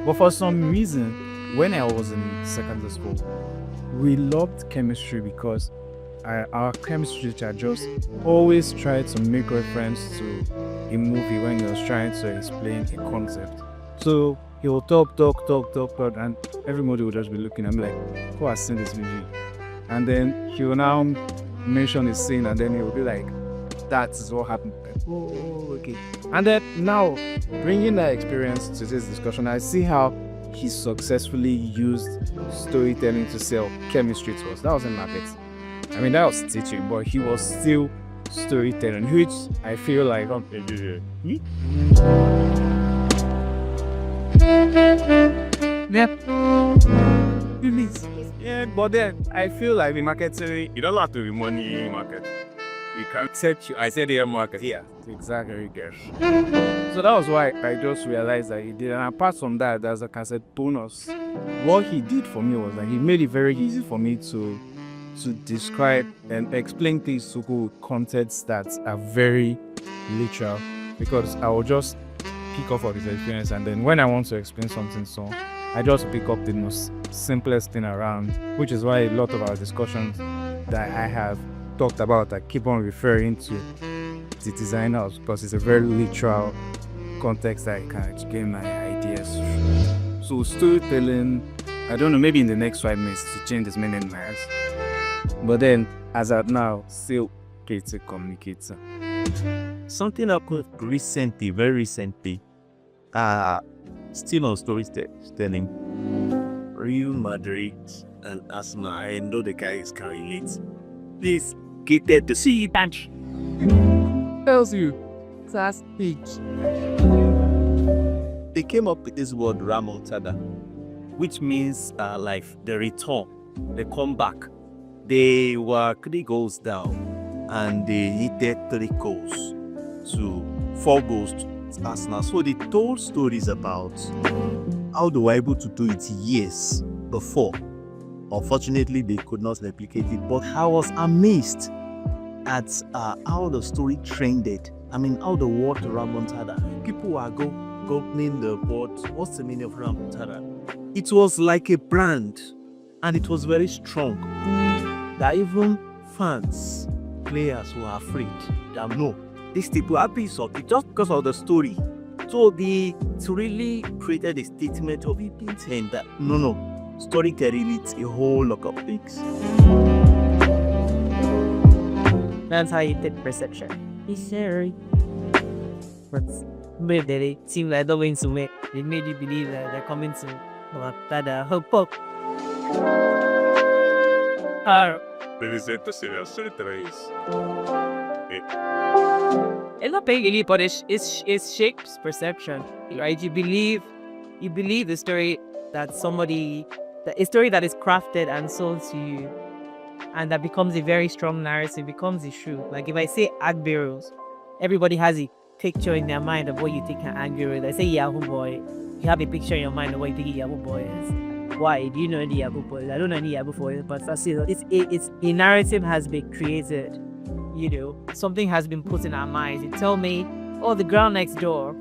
But for some reason, when I was in secondary school, we loved chemistry because our chemistry teacher just always tried to make reference to a movie when he was trying to explain a concept. So he will talk, and everybody will just be looking at me like, who has seen this movie? And then he will now mention a scene, and then he will be like, that is what happened. Oh, okay. And then now, bringing that experience to this discussion, I see how he successfully used storytelling to sell chemistry to us. That wasn't market. I mean, that was teaching, but he was still storytelling, which I feel like, yeah, but then I feel like in marketing, you don't have to be money market. You can accept you. I said the market. Yeah, exactly. So that was why I just realized that he did. And apart from that, there's a cassette bonus. What he did for me was that he made it very easy for me to describe and explain things to go with contexts that are very literal, because I will just pick up of his experience, and then when I want to explain something, so I just pick up the most simplest thing around, which is why a lot of our discussions that I have talked about, I keep on referring to the designers, because it's a very literal context that I can gain my ideas. So storytelling, I don't know, maybe in the next 5 minutes to change this meaning in my eyes. But then, as at now, still creative communicator. Something happened recently, very recently. Still on storytelling. Real Madrid and Asma. I know the guys can relate. Please get there to see that. Tells you, that's speech. They came up with this word Ramontada, which means like the return, the comeback. They were 3 goals down and they needed 3 goals to 4 goals to Arsenal. So they told stories about how they were able to do it years before. Unfortunately, they could not replicate it, but I was amazed at how the story trended. I mean, how the word Ramontada, people were googling the word, what's the meaning of Ramontada? It was like a brand, and it was very strong, that even fans, players were afraid that no, these people are pissed off just because of the story. So they really created a statement of intent that no, storytelling it's a whole lot of things. That's how you did perception. He's scary. But it seemed like the wings to make. They made you believe that they're coming to that hope up. It's not paying any, but it shapes perception, right? You believe the story that a story that is crafted and sold to you, and that becomes a very strong narrative, becomes a true. Like if I say ag burials, everybody has a picture in their mind of what you think an ag burial is. I say Yahoo Boy, you have a picture in your mind of what you think a Yahoo Boy is. Why? Do you know any Yahoo Boy? I don't know any Yahoo Boy, but it's a narrative has been created. You know, something has been put in our minds. You tell me, oh, the ground next door,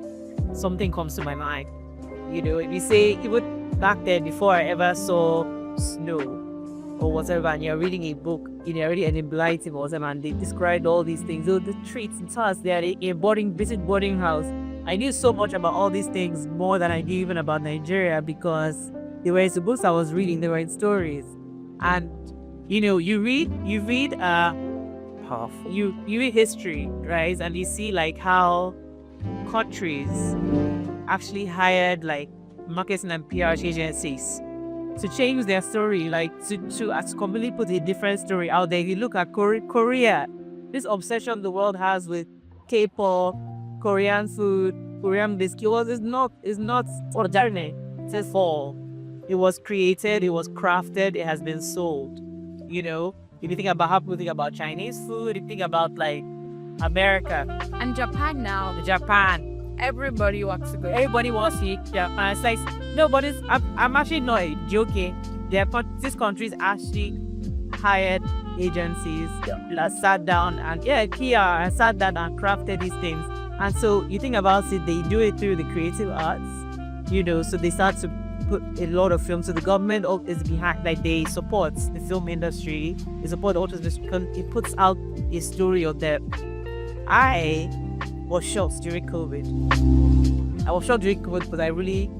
something comes to my mind. You know, if you say, even back then, before I ever saw snow or whatever, and you're reading a book, you're already an enlightened or whatever, and they described all these things, oh, the treats and tasks, they are a boarding house. I knew so much about all these things, more than I knew even about Nigeria, because they were in the books I was reading, they were in stories. And, you know, you read history, right? And you see like how countries actually hired like marketing and PR agencies to change their story, like to completely put a different story out there. If you look at Korea, this obsession the world has with K-pop, Korean food, Korean biscuit, is not for journey. It's for. It was created, it was crafted, it has been sold. You know, if you think about how people think about Chinese food, you think about like America and Japan now. Japan. Everybody wants to go. Everybody wants to eat Japan. It's like nobody's. I'm actually not joking. These countries actually hired agencies that sat down and PR and sat down and crafted these things. And so you think about it, they do it through the creative arts. so they start to put a lot of films. So the government is behind, like they support the film industry, they support the authors because it puts out a story of them. I was shocked during COVID. I was shocked during COVID because I really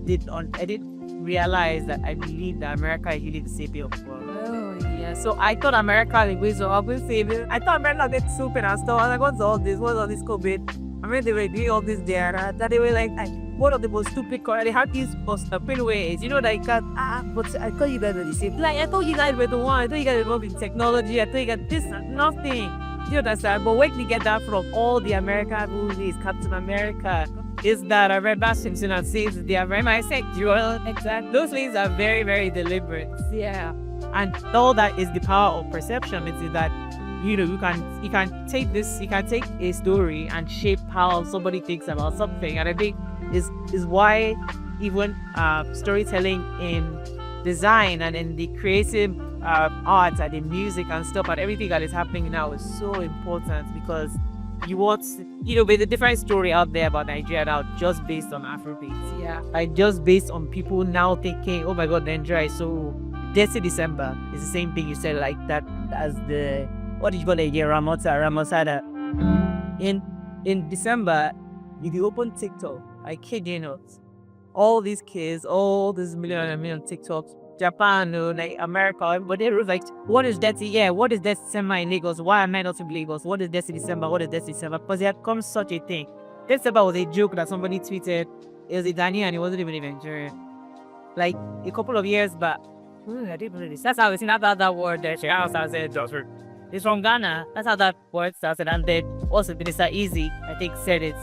didn't realize that I believe that America is really the savior of the world. Oh, yeah. So I thought America was always saving. I thought America did stupid and stuff. I was like, what's all this? What's all this COVID? I mean, they were doing all this there. That they were like one of the most stupid countries. They had these ways. That you can't, but I thought you guys were the same. Like, I thought you guys were the one. I thought you guys were involved in technology. I thought you guys this, nothing. Do you understand? But where did you get that from? All the American movies, Captain America, is that I read that Simpson and says they are very bisexual. Exactly. Those things are very, very deliberate. Yeah. And all that is the power of perception. It's that you can take a story and shape how somebody thinks about something. And I think is why even storytelling in design and in the creative arts and in music and stuff and everything that is happening now is so important, because you want there's a different story out there about Nigeria now just based on Afrobeats. Yeah. Like just based on people now thinking, oh my god, Nigeria is so Desi December is the same thing you said, like that as the what did you call it? Yeah, Ramosada. In December, if you open TikTok, I kid you not, all these kids, all these million TikToks, Japan, like America, but they were like, what is Desi? Yeah, what is Desi December in Lagos? Why am I not in Lagos? What is Desi December? What is Desi December? Because there had come such a thing. December was a joke that somebody tweeted. It was a Daniel and it wasn't even Nigerian. Like a couple of years back. I didn't believe this. That's how we seen that word there. It's from Ghana. That's how that word started. And then also Minister Easy, I think, said it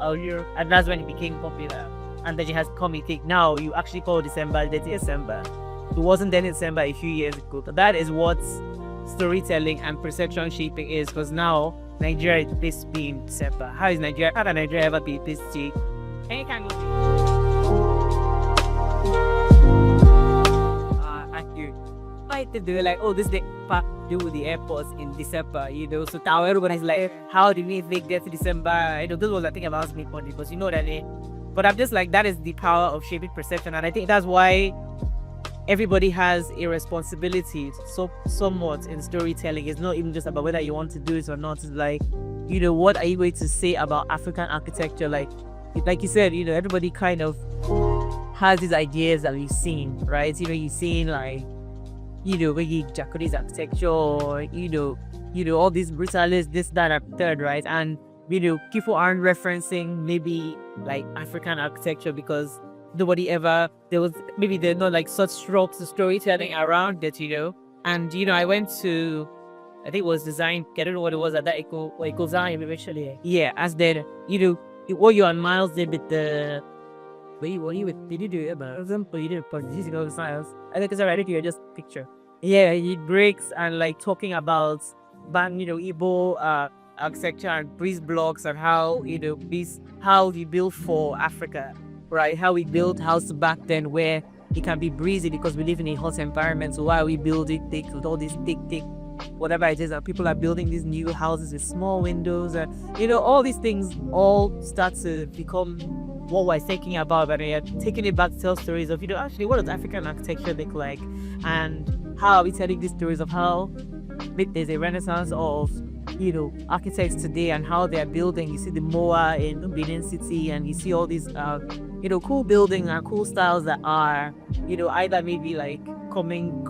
earlier, and that's when it became popular. And then it has come a thing. Now you actually call December December. It wasn't then December a few years ago. But that is what storytelling and perception shaping is, because now Nigeria is this being December. How did Nigeria ever be this cheap? And you can go. They were like, oh, this day do with the airports in December, so now everybody's like, how do we make that to December? This was the thing about me funny, because but I'm just like, that is the power of shaping perception, and I think that's why everybody has a responsibility somewhat in storytelling. It's not even just about whether you want to do it or not. It's like, what are you going to say about African architecture? Like you said, everybody kind of has these ideas that we've seen, right? You've seen like maybe Japanese architecture, all these brutalists, this, that, and third, right? And people aren't referencing maybe like African architecture because there's not like such strong storytelling around it, And I went to, I think it was design, I don't know what it was at that Ecosign eventually. Yeah, as then what you and Miles did with the did you do it about example you did physical science? I think it's alright if you just picture. Yeah, it breaks and like talking about Igbo architecture and breeze blocks and how how we built for Africa, right? How we built houses back then where it can be breezy because we live in a hot environment. So why are we building thick with all these thick whatever it is, and people are building these new houses with small windows and all these things all start to become what we're thinking about, and we're taking it back to tell stories of actually what does African architecture look like, and how are we telling these stories of how there's a renaissance of architects today and how they're building. You see the Moa in Benin City, and you see all these cool buildings and cool styles that are either maybe like coming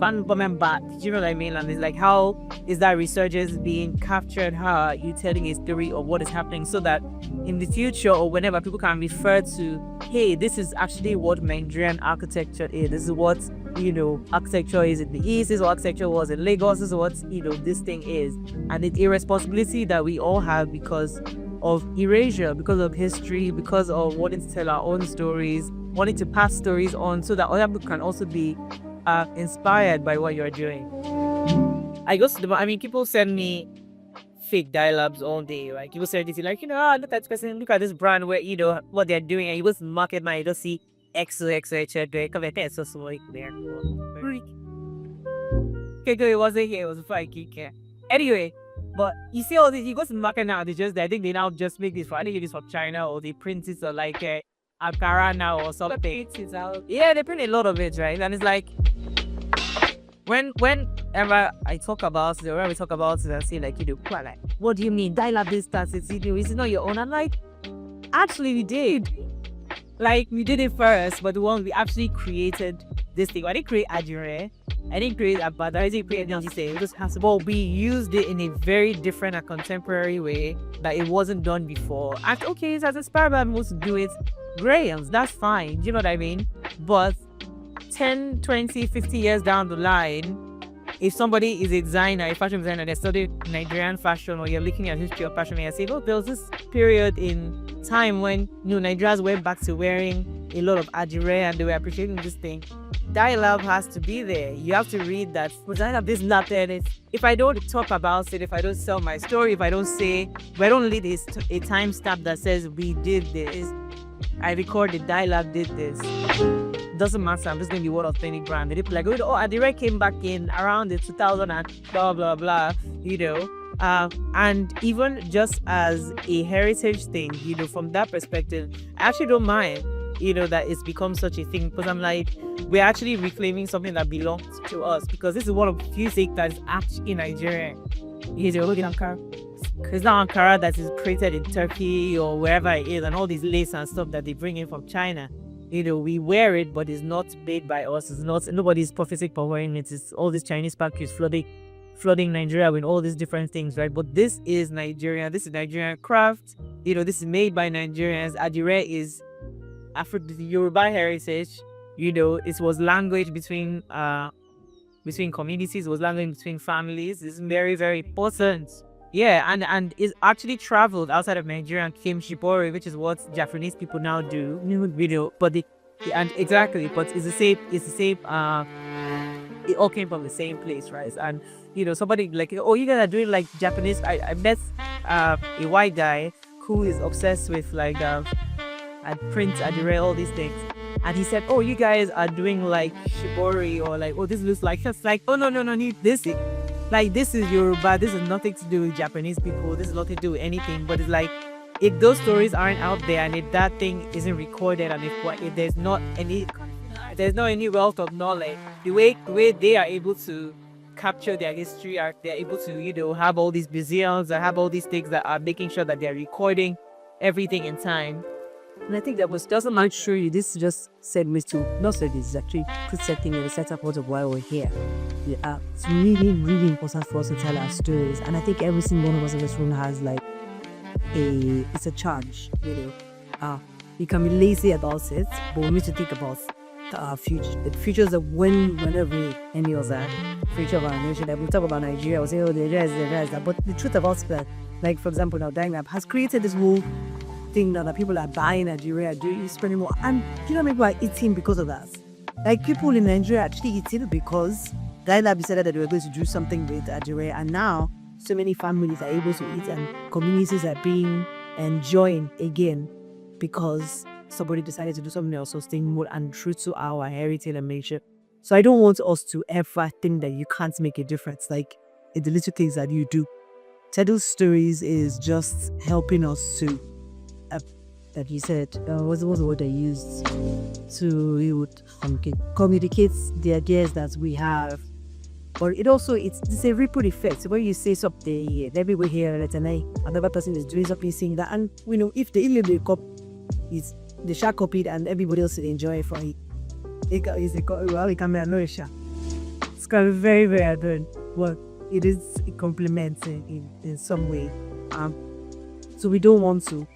back. Do you know what I mean? And it's like, how is that resurgence being captured? How are you telling a story of what is happening, so that in the future or whenever people can refer to, hey, this is actually what Nigerian architecture is. This is what architecture is in the East. This is what architecture was in Lagos. This is what this thing is. And it's a responsibility that we all have because of erasure, because of history, because of wanting to tell our own stories, wanting to pass stories on, so that other people can also be inspired by what you're doing. People send me fake dialogues all day, right? People say this, like, look at this person, look at this brand where what they're doing, and you just market man, you don't see XOXO, come here, so small there. Okay, it wasn't here, it was before I kick here. Anyway, but you see all this, you go to the market now, I think they now just make this I think it is from China, or they print it or like Ankara now or something. It's out. Yeah, they print a lot of it, right? And it's like whenever I talk about it, or when we talk about it, I say like, quite like, what do you mean? Dial-up this starts, it's not your own. I'm like, actually we did. Like we did it first, but the one we actually created this thing. I didn't create Ajire. I didn't create Abada. I didn't create anything. But we used it in a very different and contemporary way that it wasn't done before. And okay, it has inspired by most to do it. Great, that's fine. Do you know what I mean? But 10, 20, 50 years down the line, if somebody is a designer, a fashion designer, they study Nigerian fashion, or you're looking at history of fashion, and you say, oh, there was this period in time when Nigerians went back to wearing a lot of Ajire and they were appreciating this thing. Dialogue has to be there. You have to read that. This latte. If I don't talk about it, if I don't sell my story, if I don't say, if I don't lead a timestamp that says we did this, I record the dialogue did this. Doesn't matter. I'm just going to be one authentic brand. They'll be like, oh, Adire came back in around the 2000 and blah, blah, blah, and even just as a heritage thing, from that perspective, I actually don't mind, that it's become such a thing, because I'm like, we're actually reclaiming something that belongs to us, because this is one of the few things that is actually Nigerian. Look at Ankara. It's not Ankara that is created in Turkey or wherever it is, and all these lace and stuff that they bring in from China. We wear it, but it's not made by us. It's not, nobody's profiting for wearing it. It's all these Chinese factories flooding Nigeria with all these different things, right? But this is Nigeria. This is Nigerian craft. This is made by Nigerians. Adire is Yoruba heritage. It was language between communities. It was language between families. It's very, very important. Yeah, and it actually traveled outside of Nigeria and came shibori, which is what Japanese people now do. But it's the same. It all came from the same place, right? And somebody like, oh, you guys are doing like Japanese. I met a white guy who is obsessed with like print, Adire, all these things. And he said, oh, you guys are doing like shibori, or like, oh, this looks like, just like, oh, no, this. Like, this is Yoruba. This has nothing to do with Japanese people. This has nothing to do with anything. But it's like, if those stories aren't out there, and if that thing isn't recorded, and if there's not any wealth of knowledge, the way they are able to capture their history, they're able to have all these museums and have all these things that are making sure that they're recording everything in time. And I think that was doesn't like show you. This just said me to not say this, actually put setting in the setup of why we're here. It's really, really important for us to tell our stories, and I think every single one of us in this room has like it's a charge. You can be lazy about it, but we need to think about our future. The futures of whenever any of that future of our nation. Like we talk about Nigeria, we say, oh, the rest, but the truth about that, like for example, now Diamond has created this whole thing now that people are buying Nigeria, spending more, and people are eating because of that. Like people in Nigeria actually eating because Dialab decided that they were going to do something with Adire, and now so many families are able to eat, and communities are being enjoying again because somebody decided to do something else, so staying more and true to our heritage and nature. So I don't want us to ever think that you can't make a difference, like in the little things that you do. Telling stories is just helping us to, like you said, what's the word I used? To communicate the ideas that we have. But it's a ripple effect. So when you say something, everywhere here, another person is doing something, saying that, and if the illegal cop is the shark copied and everybody else will enjoy it for it. It's going to be very, very adorned. Well, it is a compliment in some way. So we don't want to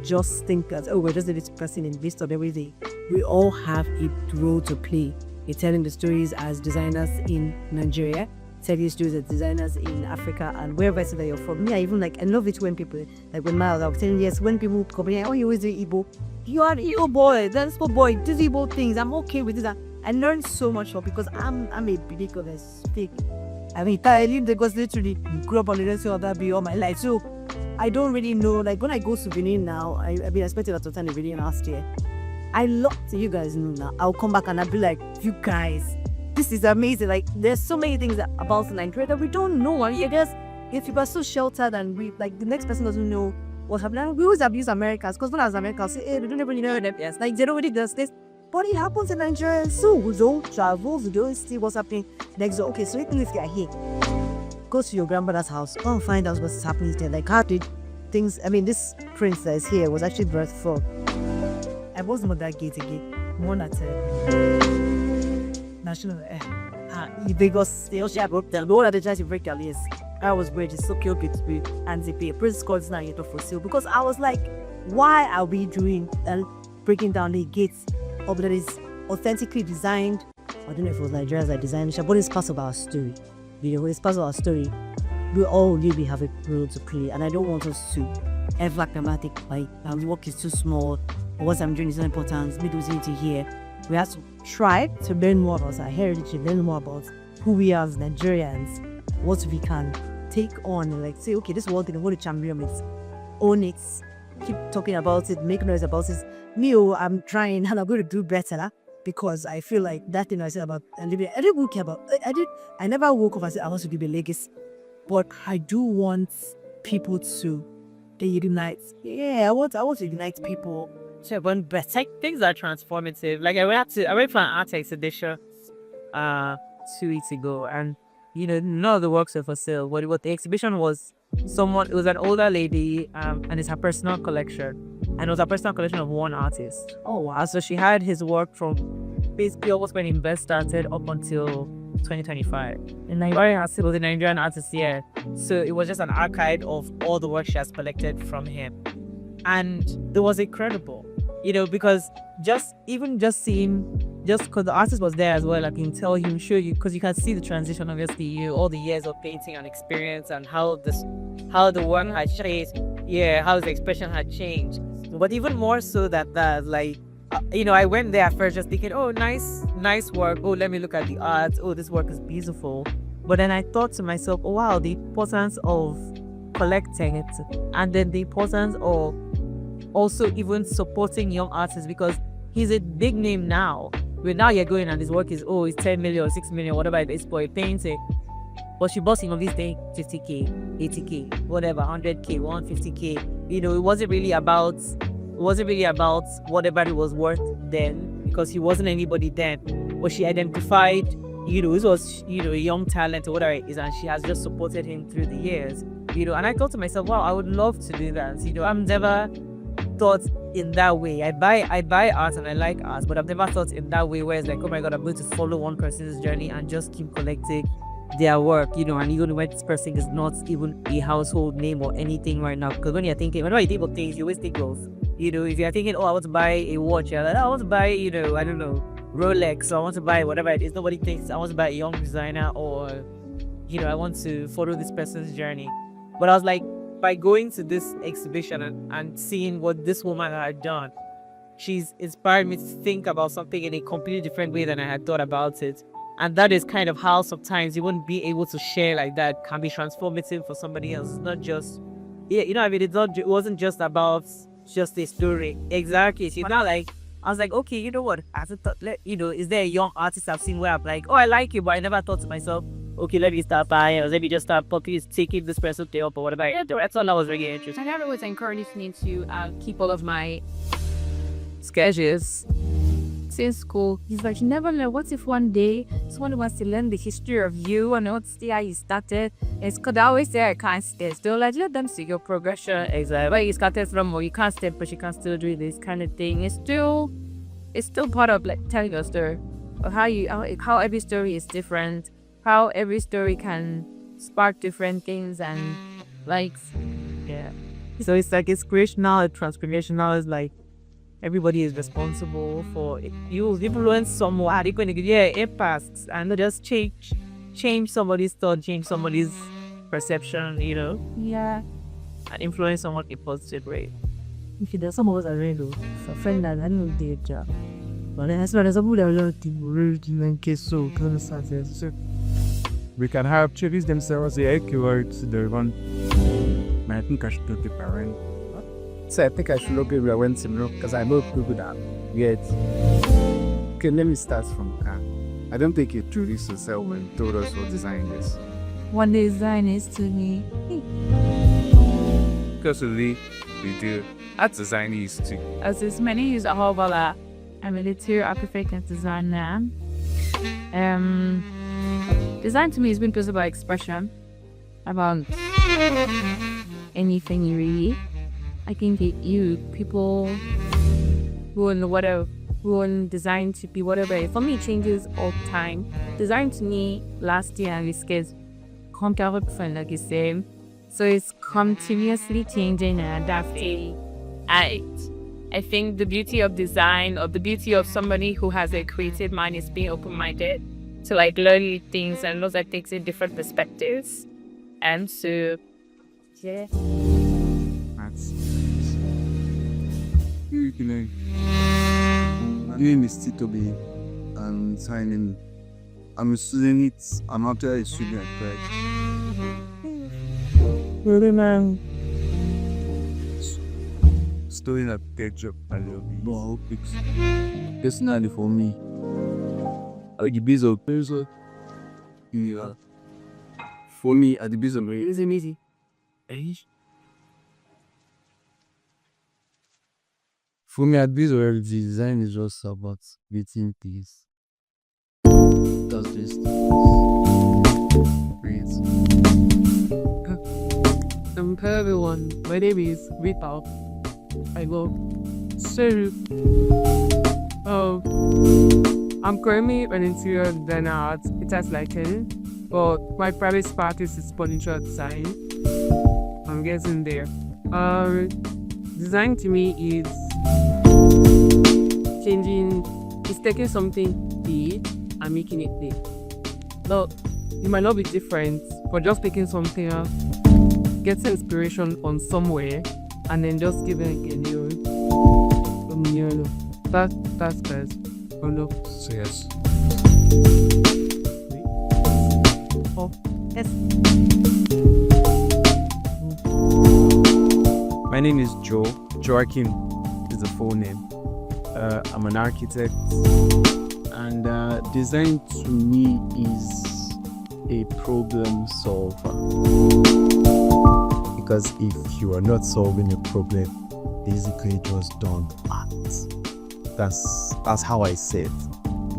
just think that, oh, we're just this person in midst of everything. We all have a role to play in telling the stories as designers in Nigeria, telling stories as designers in Africa, and wherever that you're from. Me, I love it when people, like when Miles, I was telling you, yes, when people come here, oh, you always do Igbo. You are an Igbo boy, that's for boy, these Igbo things, I'm okay with this. I learned so much from because I'm a big of a stick. I live because literally grew up on the rest of that be all my life. So I don't really know, like when I go to Benin now, I've been expecting a total in Benin last year. I love to you guys know now. I'll come back and I'll be like, you guys, this is amazing. Like there's so many things about Nigeria that we don't know. And if people are so sheltered and we like the next person doesn't know what happened. We always abuse Americans because when as Americans say, hey, they don't even know them. Yes, like they don't really does this. But it happens in Nigeria. So we don't travel, we don't see what's happening next door. Okay, so even if you're here, go to your grandmother's house, go and find out what's happening there. Like how did things, I mean, this prince that is here was actually birthed from. I wasn't on that gate again. One at national because they also broke down. The one that they tried to break their legs. I was great, it's so cute between and they pay. Prince Court's not yet for sale because I was like, why are we doing breaking down the gates of that is authentically designed? I don't know if it was Nigerians that designed it, but it's part of our story. You know, it's part of our story. We all really have a role to play, and I don't want us to ever dramatic like our work is too small, or what I'm doing is not important. We don't need to hear. We have to try to learn more about our heritage, learn more about who we are as Nigerians, what we can take on, and like say, okay, this is one thing I want to champion it, own it, keep talking about it, make noise about it. Me, I'm trying and I'm going to do better because I feel like that thing I said about I didn't care about. I never woke up and said I want to give a legacy, but I do want people to unite. Yeah, I want to unite people. So when better things are transformative. Like I went for an art exhibition 2 weeks ago, and you know, none of the works were for sale. What the exhibition was, it was an older lady, and it's her personal collection. And it was a personal collection of one artist. Oh wow. So she had his work from basically almost when Invest started up until 2025. And Nigerian artist was a Nigerian artist here. So it was just an archive of all the work she has collected from him. And it was incredible. You know, because just seeing because the artist was there as well, I can tell him, show you, because you can see the transition, obviously, all the years of painting and experience and how the work had changed, how his expression had changed. But even more so that like, you know, I went there first just thinking, oh, nice work. Oh, let me look at the art. Oh, this work is beautiful. But then I thought to myself, oh, wow, the importance of collecting it, and then the importance of also even supporting young artists, because he's a big name now. But now you're going and his work is, it's 10 million or 6 million, whatever it is for a painting. But she bought him of this thing 50k, 80k, whatever, 100k, 150k. You know, it wasn't really about whatever it was worth then, because he wasn't anybody then. But she identified, you know, this was, you know, a young talent or whatever it is, and she has just supported him through the years. You know, and I thought to myself, wow, I would love to do that. You know, I'm never thought in that way. I buy art and I like art, but I've never thought in that way where it's like, oh my god, I'm going to follow one person's journey and just keep collecting their work, you know, and even when this person is not even a household name or anything right now. Because when you think about things, you always think of, you know, if you're thinking, oh, I want to buy a watch, you're like, I want to buy, you know, I don't know, Rolex, or I want to buy whatever it is. Nobody thinks I want to buy a young designer, or, you know, I want to follow this person's journey. But I was like, by going to this exhibition and seeing what this woman had done, she's inspired me to think about something in a completely different way than I had thought about it. And that is kind of how sometimes you wouldn't be able to share like that can be transformative for somebody else. It's not just, you know, I mean, it wasn't just about just a story. Exactly. So now, like, I was like, okay, you know what? I thought, you know, is there a young artist I've seen where I'm like, oh, I like you, but I never thought to myself, okay, let me start buying, or let me just start taking this person up or whatever. Yeah, that's all I was really interested. I never was encouraged me to keep all of my sketches since school. He's like, you never know. What if one day someone wants to learn the history of you and want to see how you started? It's because I always say I can't stay still. Like, let them see your progression. Exactly. Where you started from, or you can't stay, but you can still do this kind of thing. It's still part of like telling your story, of how every story is different, how every story can spark different things, and like, yeah. So it's like inspirational and transformational. Is like everybody is responsible for you influence someone. They're going to impacts and just change somebody's thought, change somebody's perception, you know. Yeah. And influence someone in a positive way. If there's some of us are ready, so friend that I know their job. But then as well as a good in case so We can have children themselves the accurate to the one. I think I should do the parent. So I think I should look everywhere when to look, because I know people that yet. Okay, let me start from car. I don't think it truly so sell when told us what design this. One design is to me. Because of the they do. Art design is too. As is many use a whole bala. I'm a little architect and designer. Design to me has been possible by expression about anything really. I think people who want design to be whatever. For me, it changes all the time. Design to me last year and it's comparable like the same. So it's continuously changing and adapting. I think the beauty of design or the beauty of somebody who has a creative mind is being open-minded to like learn things and knows that takes in different perspectives. And so, yeah. That's My name is Etomi and signing. I'm a student. I'm actually a student, right? really man. Studying architecture and no fix. Personally for me, at the base of yeah. For me, at the base of me, It's amazing. for me, at base of design is just about creating things. That's just great. Hello everyone, my name is Rita. I love so I'm currently an interior designer at Peters Lighting, but my private practice is furniture design. I'm getting there. Design to me is it's taking something big and making it big. No, it might not be different, but just taking something up, getting inspiration from somewhere, and then just giving it a new. That's best. Oh no. So yes. Oh, yes. My name is Joachim is the full name. I'm an architect, and design to me is a problem solver. Because if you are not solving a problem, basically just don't act. That's how I say it.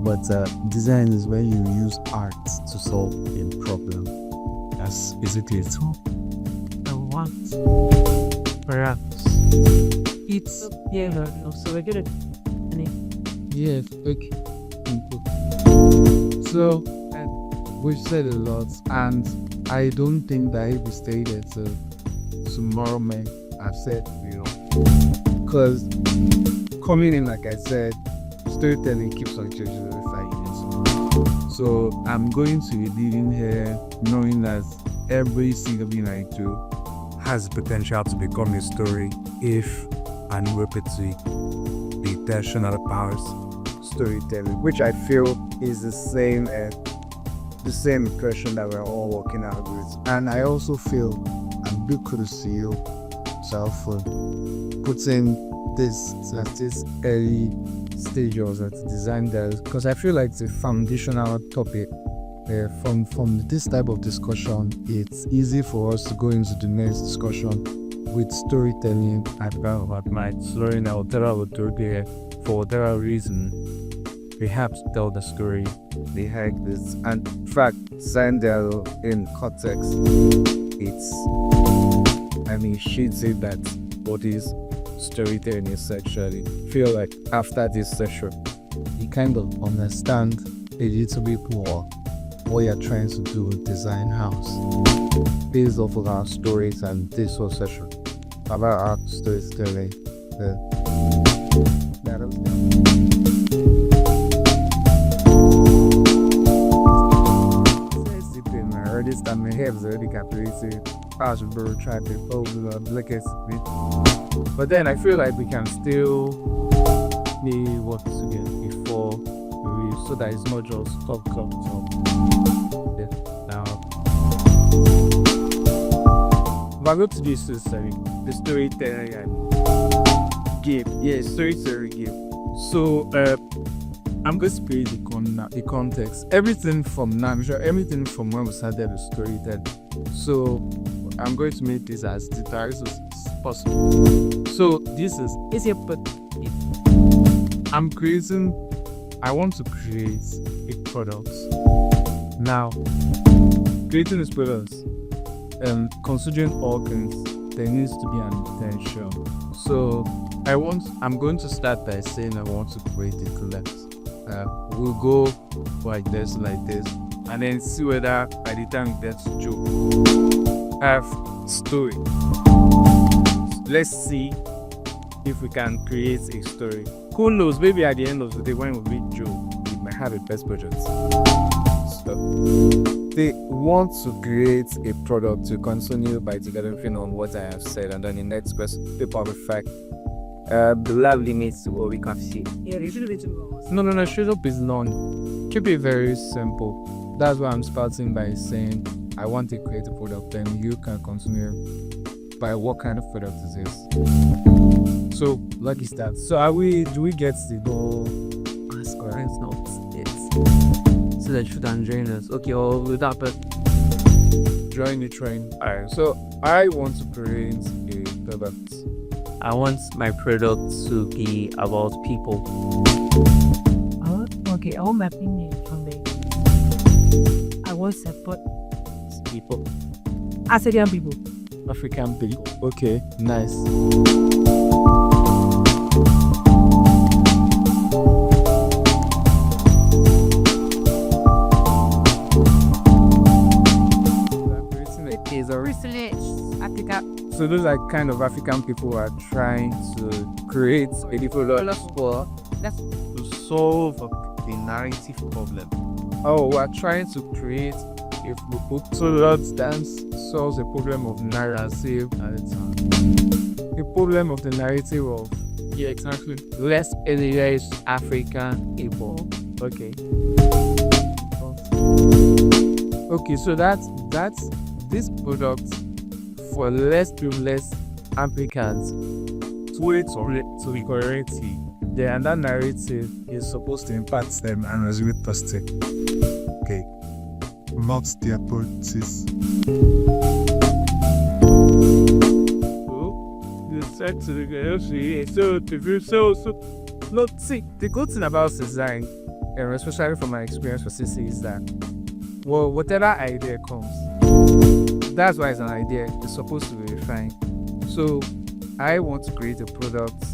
But design is when you use art to solve a problem. That's basically it. Perhaps it's no, so we're good. Yes, okay. So, we've said a lot, and I don't think that if we stayed there till tomorrow, man, I've said, because coming in, like I said, storytelling keeps on changing every 5 years. So, I'm going to be leaving here knowing that every single thing I do Has the potential to become a story if and repeatedly the intentional powers storytelling, which I feel is the same impression that we're all working out with. And I also feel I'm big kudos to you, self, for putting this at this early stage of the design there, because I feel like it's a foundational topic. From this type of discussion, it's easy for us to go into the next discussion with storytelling. I felt what my story now for whatever reason, perhaps tell the story Behind this, and in fact, Sandel in context, she'd say that what is storytelling is actually feel like after this session you kind of understand a little bit more what you're trying to do with design house based off of our stories and this whole session about our storytelling. I heard this time my head was already calculated. I should try to look at it. But then I feel like we can still be work together before so that it's not just talk. Now, if I go to this the storytelling game, storytelling game. So I'm going to create the context. Everything from now, I'm sure everything from when we started the storytelling. So I'm going to make this as the possible. So this is Is your but I want to create a product. Now, creating this product, considering all things, there needs to be an intention. So I'm going to start by saying I want to create a collect. We'll go like this, and then see whether by the time we get to Joe, have story. Let's see if we can create a story. Who knows, maybe at the end of the day when we read Joe, we might have a best project. So they want to create a product to continue by developing on what I have said, and then the next question, paper perfect. the love limits to what we can see. Yeah, it should be too long. No, straight up is none. Keep it very simple. That's why I'm starting by saying I want to create a product, then you can continue by what kind of product is this. So lucky start. So do we get the whole It's not. It's so that should join us. Okay, or without but join the train? Alright, so I want to create a product. I want my product to be about people. Okay, I want my opinion on this. I want support People. African people. African people. Okay, nice. So those are kind of African people who are trying to create a product To solve the narrative problem. we are trying to create a product that solves a problem of narrative at the time. The problem of the narrative of exactly less elitist African people. Okay. Okay, so that's this product for less privileged applicants to be corrected. And that narrative is supposed to impact them and resonate positive. Okay. Not their policies. Look, see, the good thing about design, and especially from my experience with CC, is that whatever idea comes, that's why it's an idea. It's supposed to be refined. So I want to create a product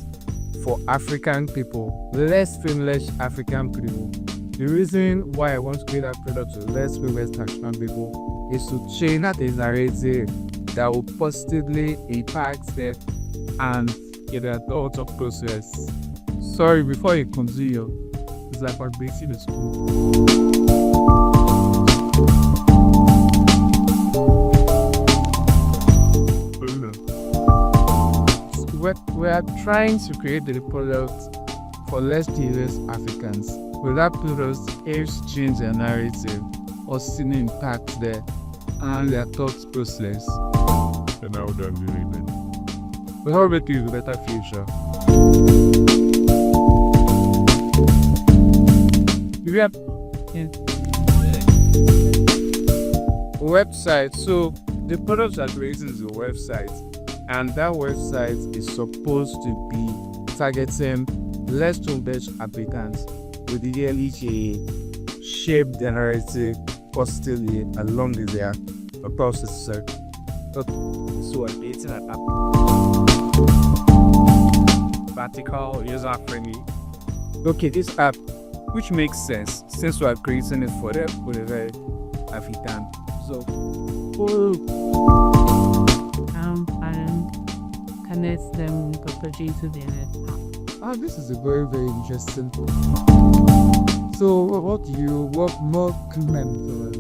for African people, less privileged African people. The reason why I want to create that product for less privileged African people is to change that narrative that will positively impact them and get their thought process. Sorry, before you continue, it's like our basic in school. We are trying to create the product for less privileged Africans. With that product aims to change their narrative or seeing impact there and their thought process. And now we're done doing it. We hope it gives a better future. We have website. So the product that creating is a website, and that website is supposed to be targeting less privileged applicants with the yearly shape the narrative positively along with their process. So I'm creating an app. Vertical, user friendly. Okay, this app, which makes sense since we are creating it for the very African. So and connect them to the net. This is a very, very interesting. So what more comment for us?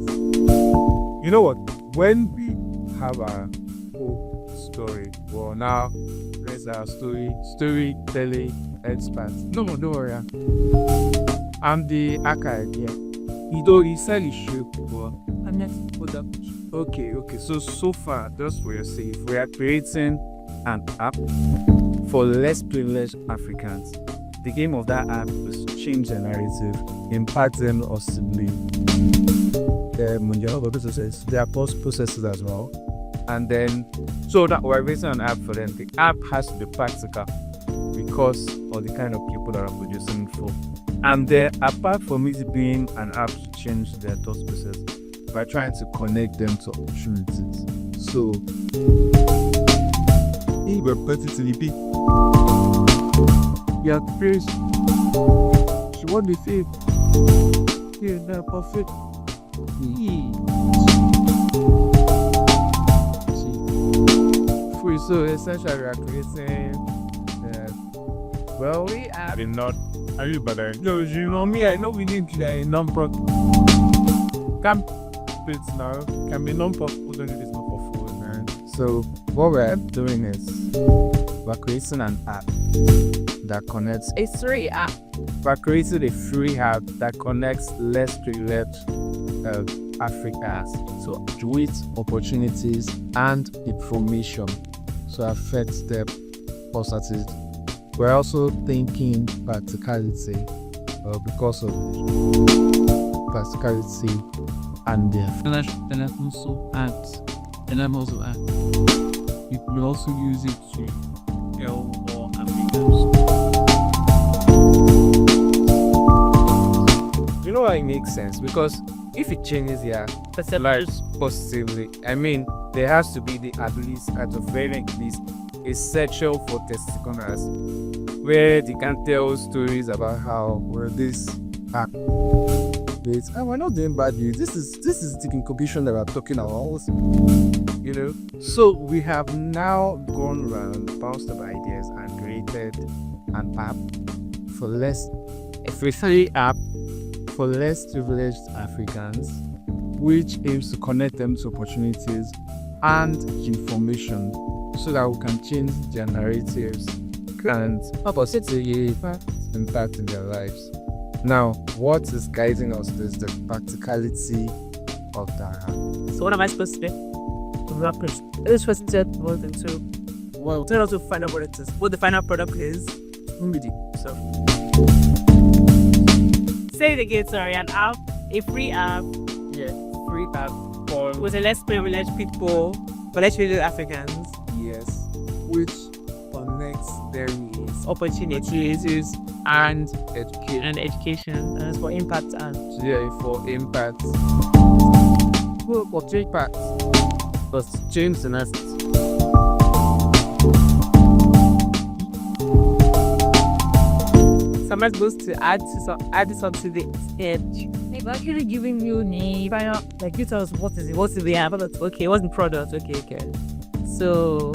You know what? When we have our whole story, well now there's our storytelling expert. No, don't worry. I'm the archive, yeah. He said he should, but I'm not put up. Okay. So far, just for your safe, we are creating an app for less privileged Africans. The game of that app is to change the narrative, impact them possibly. There are post processes as well. And then, so that we're basing an app for them. The app has to be practical because of the kind of people that are producing it for. And then, apart from it being an app to change their thought process, we're trying to connect them to opportunities. So, we're putting to the beat. Yeah, first. So what do you think? Yeah, they're perfect. Free. So essentially, we are creating. Well, we have not. Are you better? No, you know me. I know we need a non-profit. It's now can be non-profit. Don't need this not for food, man. So what we're doing is we're creating an app that connects. A free app. We're creating a free app that connects less privileged Africans so with opportunities and information to affect them positively. We're also thinking practicality because of practicality and the And also ads. And I'm also ads. You can also use it to help more Africans. You know why it makes sense? Because if it changes their lives positively, I mean, there has to be at the very least, a section for testimonials where they can tell stories about how this app. We're not doing bad news. This is the incubation that we're talking about. You know, so we have now gone around, bounced up ideas, and created an app for a free app for less privileged Africans, which aims to connect them to opportunities and information so that we can change their narratives and positively impact in their lives. Now, what is guiding us is the practicality of that app. So what am I supposed to do? This person said more than two. Well, tell us to find out what it is. What the final product is. So say it again, sorry, an app, a free app. Yeah, free app for With a less privileged people, but less privileged Africans. yes, which connects them with Opportunities and education. and education. And it's for impact and Yeah, for impact. For impact. But James and us. someone's supposed to add this onto the edge. They've actually giving you the final, Like you tell us what is it? What's the app? Okay, what's the product? Okay. So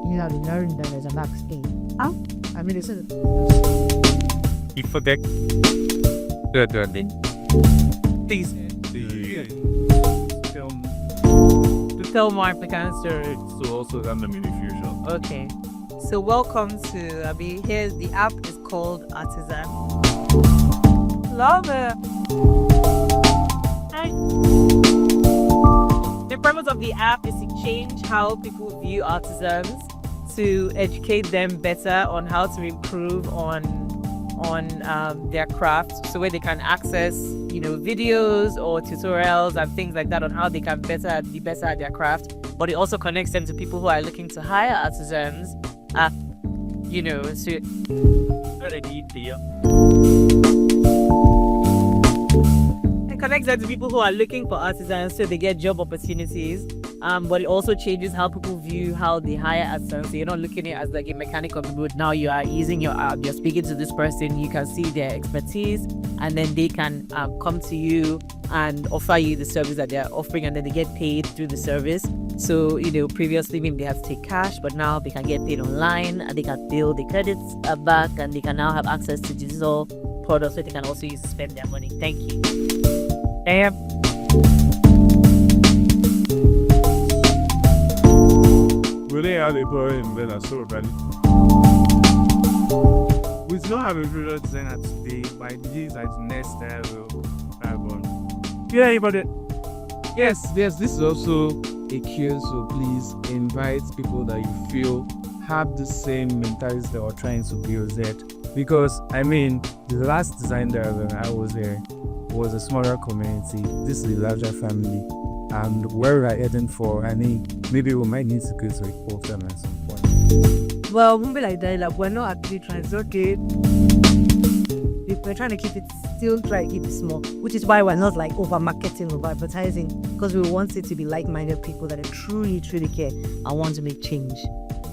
You know, they learned that there's an app game. I mean, it's in If for that. please to tell more African stories. So also random in the future. Okay. So welcome to Abi. Here's the app is called Artisan. Love it. Hi. The purpose of the app is to change how people view artisans, to educate them better on how to improve on their craft, so where they can access videos or tutorials and things like that on how they can be better at their craft. But it also connects them to people who are looking to hire artisans. So it connects them to people who are looking for artisans so they get job opportunities. But it also changes how people view how they hire artisans. So you're not looking at it as like a mechanic of the wood. Now you are using your app, you're speaking to this person, you can see their expertise, and then they can come to you and offer you the service that they're offering, and then they get paid through the service. So, previously maybe they had to take cash, but now they can get paid online and they can bill the credits back, and they can now have access to digital products that they can also use to spend their money. Thank you. Damn. Really had a problem when I saw it. We don't have a visual designer today, but I believe that next time we'll have one. Yeah, anybody? Yes, this is also a cue, so please invite people that you feel have the same mentality that we're trying to build that. Because, the last design that I was there was a smaller community. This is a larger family. And where we're heading for, I think maybe we might need to go to report them at some point. Well, won't be like that. Like, we're not actually trying to, okay. We're trying to keep it, still try to keep it small, which is why we're not like over marketing, over advertising, because we want it to be like-minded people that truly care and want to make change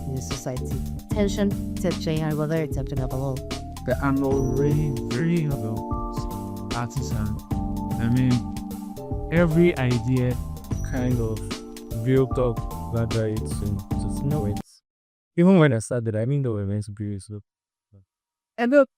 in the society. Tension, and we're very tempted about. The annual very about artisan. I mean, every idea kind of built up gradually to know it. Even when I started, I mean, they were meant to be so. And look,